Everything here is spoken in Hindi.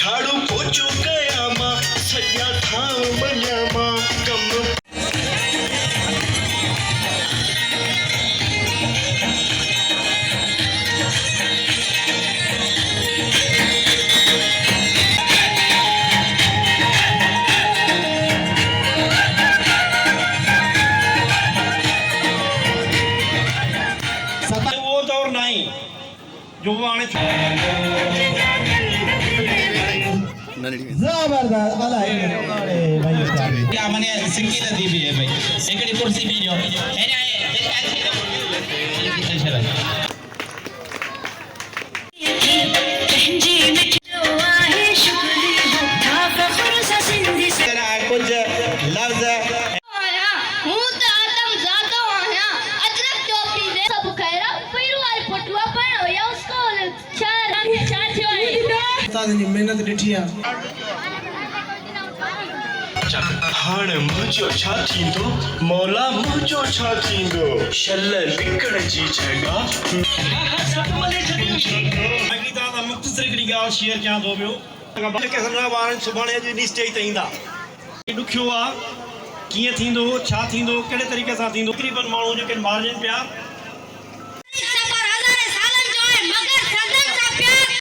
झाड़ू पोछो कया मां सॼा थाम मञा मां कम वो दौर नहीं जो वो आने जबरदस्त अला भाई क्या मने सिक्की दी भी है भाई एकड़ी कुर्सी भी जो एने कुछ लफ्ज मेहनत ॾिठी आहे हाणे मुंहिंजो छा थींदो मौला मुंहिंजो छा थींदो शल लिकण जी जॻह मुख़्तसर हिकिड़ी ॻाल्हि शेयर कयां थो पियो ॿारनि सुभाणे अॼु ॾींहुं स्टेज ते ईंदा ॾुखियो आहे कीअं थींदो छा थींदो कहिड़े तरीक़े सां थींदो तक़रीबन माण्हू जेके मारजनि पिया